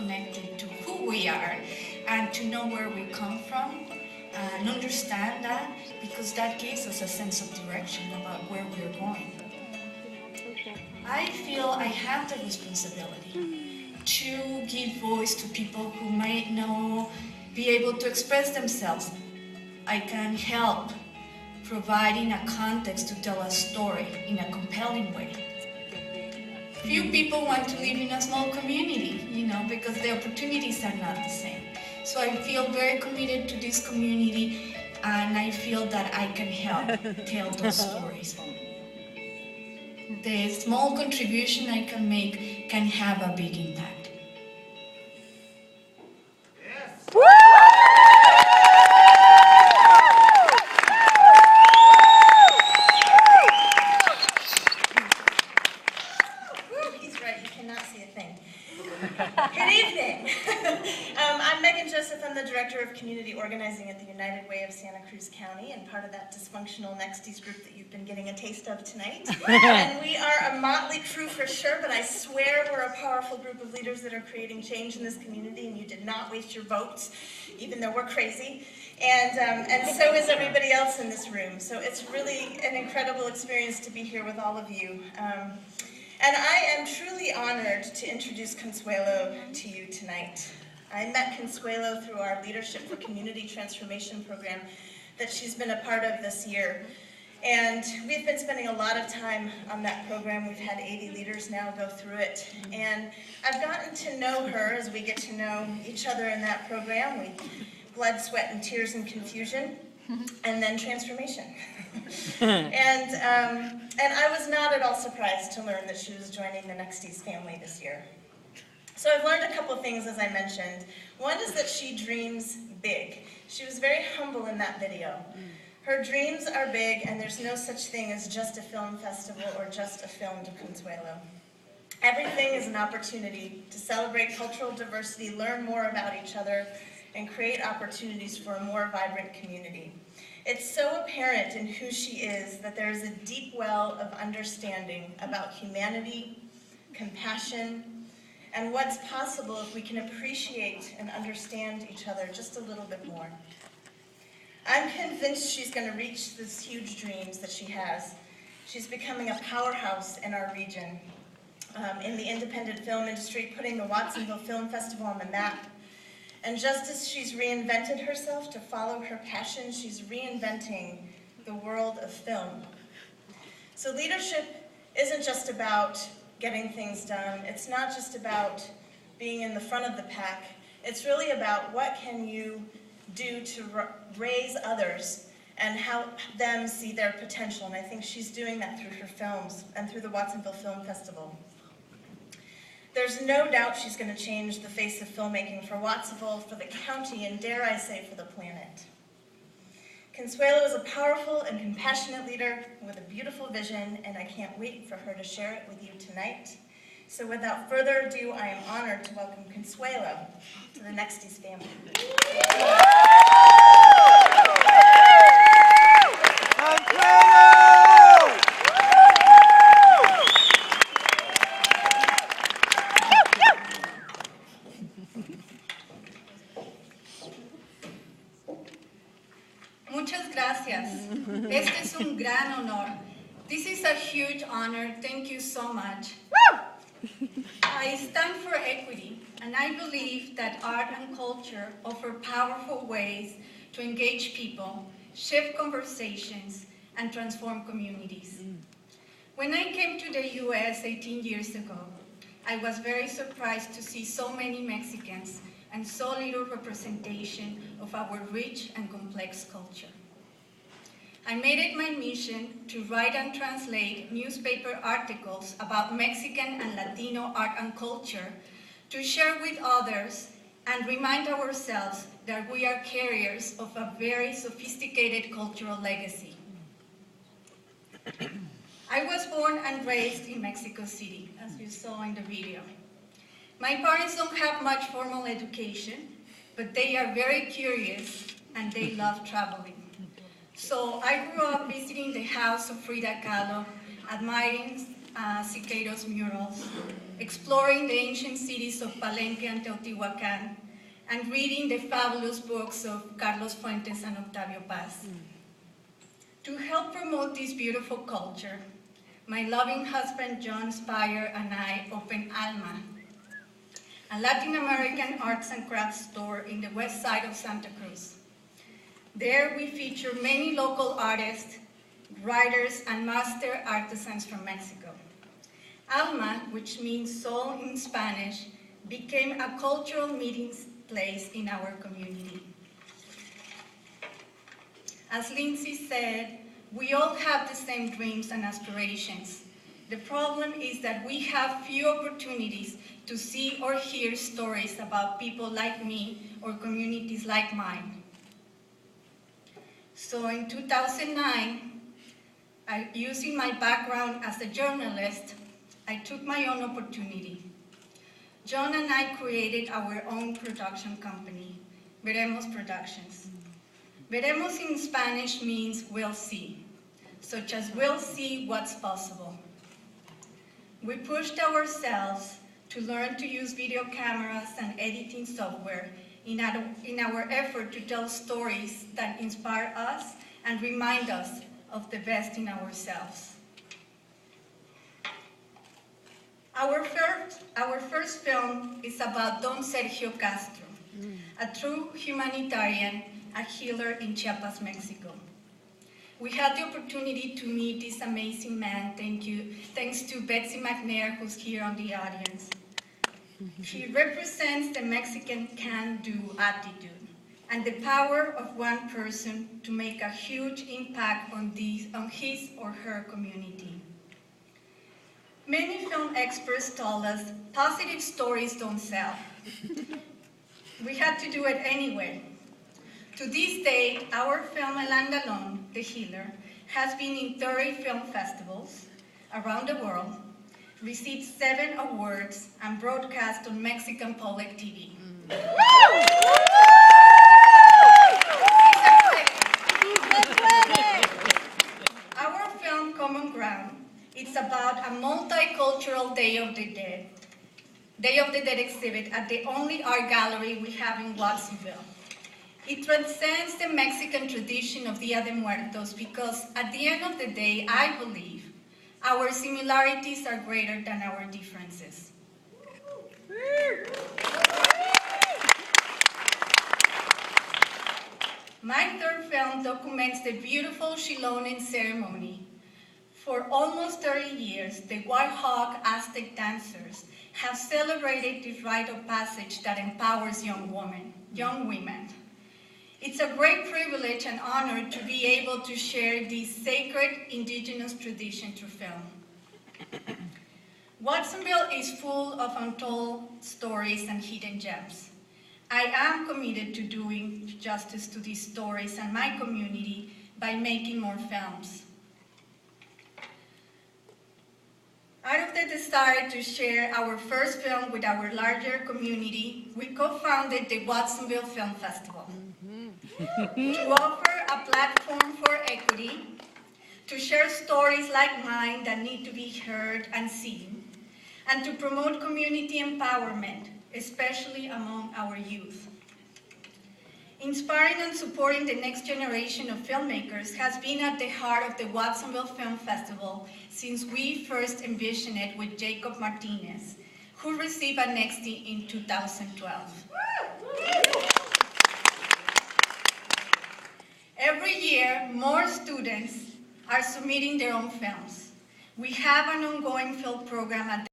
connected to who we are and to know where we come from and understand that, because that gives us a sense of direction about where we're going. I feel I have the responsibility to give voice to people who might not be able to express themselves. I can help providing a context to tell a story in a compelling way. Few people want to live in a small community, because the opportunities are not the same. So I feel very committed to this community, and I feel that I can help tell those stories. The small contribution I can make can have a big impact. Yes. He's right, you cannot see a thing. Good evening. I'm Megan Joseph. I'm the Director of Community Organizing at the United Way of Santa Cruz County and part of that dysfunctional Nexties group that you've been getting a taste of tonight. And we are a motley crew for sure, but I swear we're a powerful group of leaders that are creating change in this community, and you did not waste your votes, even though we're crazy. And so is everybody else in this room. So it's really an incredible experience to be here with all of you. And I am truly honored to introduce Consuelo to you tonight. I met Consuelo through our Leadership for Community Transformation program that she's been a part of this year. And we've been spending a lot of time on that program. We've had 80 leaders now go through it. And I've gotten to know her as we get to know each other in that program. We blood, sweat, and tears and confusion, and then transformation. And I was not at all surprised to learn that she was joining the Nexties family this year. So I've learned a couple things, as I mentioned. One is that she dreams big. She was very humble in that video. Her dreams are big, and there's no such thing as just a film festival or just a film to Consuelo. Everything is an opportunity to celebrate cultural diversity, learn more about each other, and create opportunities for a more vibrant community. It's so apparent in who she is that there is a deep well of understanding about humanity, compassion, and what's possible if we can appreciate and understand each other just a little bit more. I'm convinced she's going to reach these huge dreams that she has. She's becoming a powerhouse in our region, in the independent film industry, putting the Watsonville Film Festival on the map. And just as she's reinvented herself to follow her passion, she's reinventing the world of film. So leadership isn't just about getting things done. It's not just about being in the front of the pack. It's really about what can you do to raise others and help them see their potential. And I think she's doing that through her films and through the Watsonville Film Festival. There's no doubt she's going to change the face of filmmaking for Watsonville, for the county, and dare I say, for the planet. Consuelo is a powerful and compassionate leader with a beautiful vision, and I can't wait for her to share it with you tonight. So without further ado, I am honored to welcome Consuelo to the Nexties family. Muchas gracias. Este es un gran honor. This is a huge honor. Thank you so much. I stand for equity, and I believe that art and culture offer powerful ways to engage people, shift conversations, and transform communities. When I came to the US 18 years ago, I was very surprised to see so many Mexicans and so little representation of our rich and complex culture. I made it my mission to write and translate newspaper articles about Mexican and Latino art and culture to share with others and remind ourselves that we are carriers of a very sophisticated cultural legacy. I was born and raised in Mexico City, as you saw in the video. My parents don't have much formal education, but they are very curious and they love traveling. So I grew up visiting the house of Frida Kahlo, admiring Siqueiros murals, exploring the ancient cities of Palenque and Teotihuacan, and reading the fabulous books of Carlos Fuentes and Octavio Paz. To help promote this beautiful culture, my loving husband John Spire and I opened Alma, a Latin American arts and crafts store in the west side of Santa Cruz. There we feature many local artists, writers, and master artisans from Mexico. Alma, which means soul in Spanish, became a cultural meeting place in our community. As Lindsay said, we all have the same dreams and aspirations. The problem is that we have few opportunities to see or hear stories about people like me or communities like mine. So in 2009, using my background as a journalist, I took my own opportunity. John and I created our own production company, Veremos Productions. Veremos in Spanish means we'll see, such as we'll see what's possible. We pushed ourselves to learn to use video cameras and editing software in our effort to tell stories that inspire us and remind us of the best in ourselves. Our first film is about Don Sergio Castro, a true humanitarian, a healer in Chiapas, Mexico. We had the opportunity to meet this amazing man, thanks to Betsy McNair, who's here on the audience. He represents the Mexican can-do attitude and the power of one person to make a huge impact on his or her community. Many film experts told us positive stories don't sell. We had to do it anyway. To this date, our film El Andalón, The Healer, has been in 30 film festivals around the world, received 7 awards, and broadcast on Mexican public TV. Our film, Common Ground, it's about a multicultural Day of the Dead exhibit at the only art gallery we have in Watsonville. It transcends the Mexican tradition of Dia de Muertos because at the end of the day, I believe our similarities are greater than our differences. My third film documents the beautiful Xilonen ceremony. For almost 30 years, the White Hawk Aztec dancers have celebrated this rite of passage that empowers young women. It's a great privilege and honor to be able to share this sacred indigenous tradition through film. Watsonville is full of untold stories and hidden gems. I am committed to doing justice to these stories and my community by making more films. Out of the desire to share our first film with our larger community, we co-founded the Watsonville Film Festival to offer a platform for equity, to share stories like mine that need to be heard and seen, and to promote community empowerment, especially among our youth. Inspiring and supporting the next generation of filmmakers has been at the heart of the Watsonville Film Festival since we first envisioned it with Jacob Martinez, who received a Nextie in 2012. Every year, more students are submitting their own films. We have an ongoing film program at